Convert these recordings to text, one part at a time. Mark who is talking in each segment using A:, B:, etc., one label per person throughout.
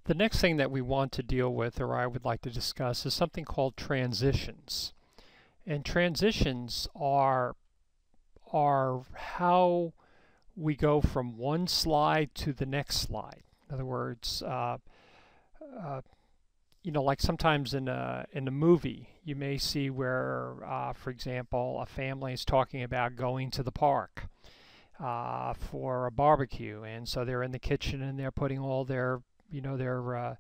A: The next thing that we want to deal with, or I would like to discuss, is something called transitions. And transitions are how we go from one slide to the next slide. In other words, you know, like sometimes in a movie, you may see where, for example, a family is talking about going to the park for a barbecue, and so they're in the kitchen and they're putting all their, their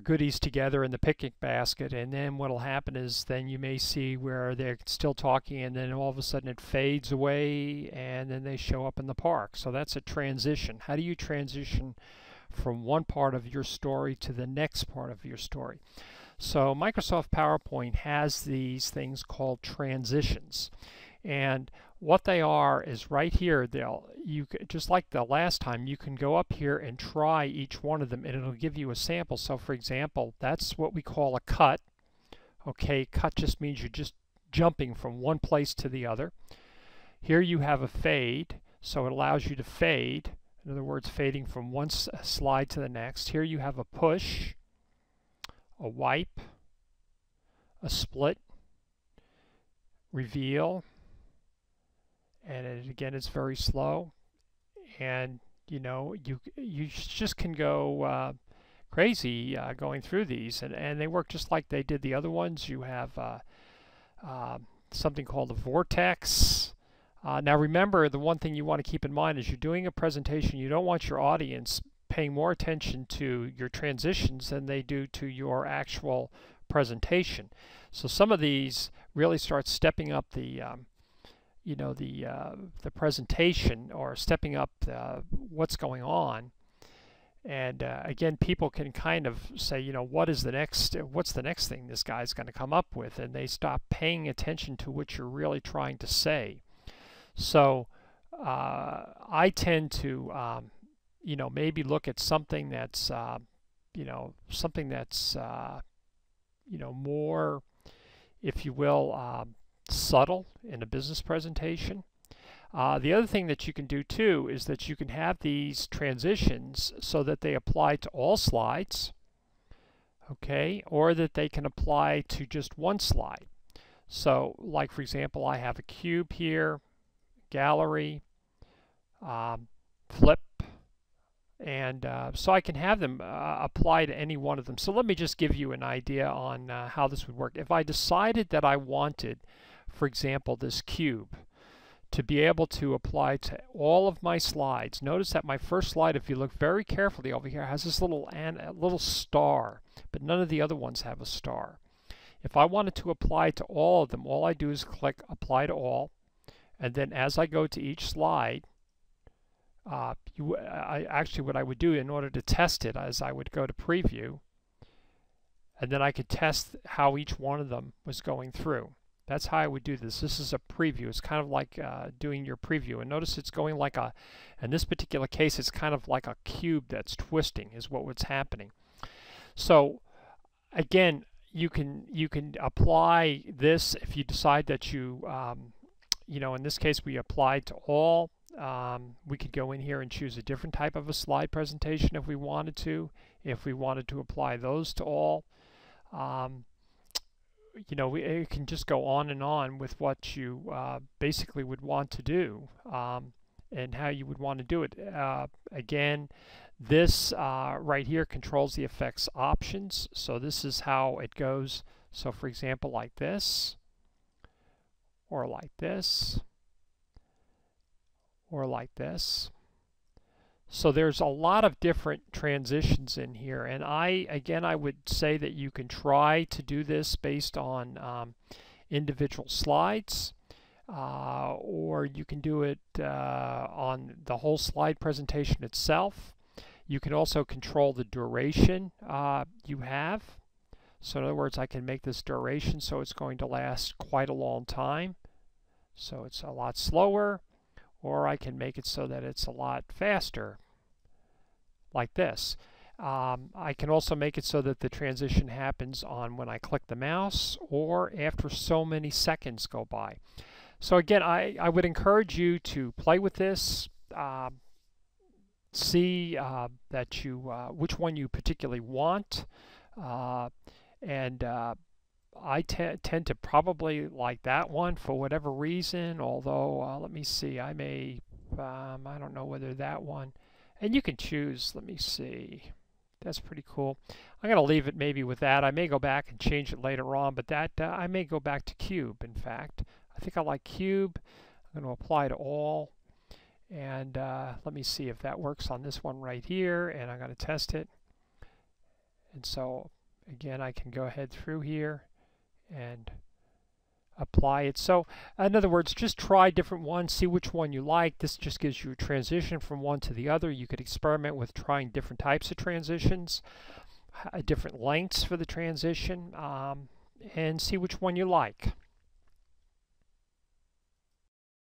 A: goodies together in the picnic basket, and then what'll happen is then you may see where they're still talking, and then all of a sudden it fades away, and then they show up in the park. So that's a transition. How do you transition from one part of your story to the next part of your story? So Microsoft PowerPoint has these things called transitions, and what they are is right here. Just like the last time, you can go up here and try each one of them, and it'll give you a sample. So for example, that's what we call a cut. Okay, cut just means you're just jumping from one place to the other. Here you have a fade, so it allows you to fade. In other words, fading from one slide to the next. Here you have a push, a wipe, a split, reveal, and again it's very slow, and you know you just can go crazy going through these, and they work just like they did the other ones. You have something called a vortex. Now remember, the one thing you want to keep in mind is you're doing a presentation, you don't want your audience paying more attention to your transitions than they do to your actual presentation. So some of these really start stepping up the presentation, or stepping up what's going on. And again, people can kind of say, you know, what's the next thing this guy's going to come up with, and they stop paying attention to what you're really trying to say. So I tend to maybe look at something that's more, if you will, subtle in a business presentation. The other thing that you can do too is that you can have these transitions so that they apply to all slides, okay, or that they can apply to just one slide. So like for example, I have a cube here, gallery, flip, and so I can have them apply to any one of them. So let me just give you an idea on how this would work. If I decided that I wanted, for example, this cube to be able to apply to all of my slides, notice that my first slide, if you look very carefully over here, has this little star, but none of the other ones have a star. If I wanted to apply to all of them, all I do is click Apply to All, and then as I go to each slide, actually what I would do in order to test it is I would go to Preview, and then I could test how each one of them was going through. That's how I would do this. This is a preview. It's kind of like doing your preview. And notice it's going like in this particular case, it's kind of like a cube that's twisting is what's happening. So again, you can apply this if you decide that in this case we applied to all. We could go in here and choose a different type of a slide presentation if we wanted to. If we wanted to apply those to all. It can just go on and on with what you basically would want to do and how you would want to do it. Again, this right here controls the effects options. So this is how it goes. So for example, like this, or like this, or like this. So there's a lot of different transitions in here, and I would say that you can try to do this based on individual slides, or you can do it on the whole slide presentation itself. You can also control the duration you have. So in other words, I can make this duration so it's going to last quite a long time. So it's a lot slower, or I can make it so that it's a lot faster, like this. I can also make it so that the transition happens on when I click the mouse, or after so many seconds go by. So again, I would encourage you to play with this. see that you which one you particularly want, and I tend to probably like that one for whatever reason, although let me see, I may I don't know whether that one, and you can choose, let me see, that's pretty cool. I'm going to leave it maybe with that. I may go back and change it later on, but that I may go back to cube. In fact, I think I like cube. I'm going to apply to all, and let me see if that works on this one right here, and I'm going to test it. And so again, I can go ahead through here and apply it. So in other words, just try different ones, see which one you like. This just gives you a transition from one to the other. You could experiment with trying different types of transitions, different lengths for the transition, and see which one you like.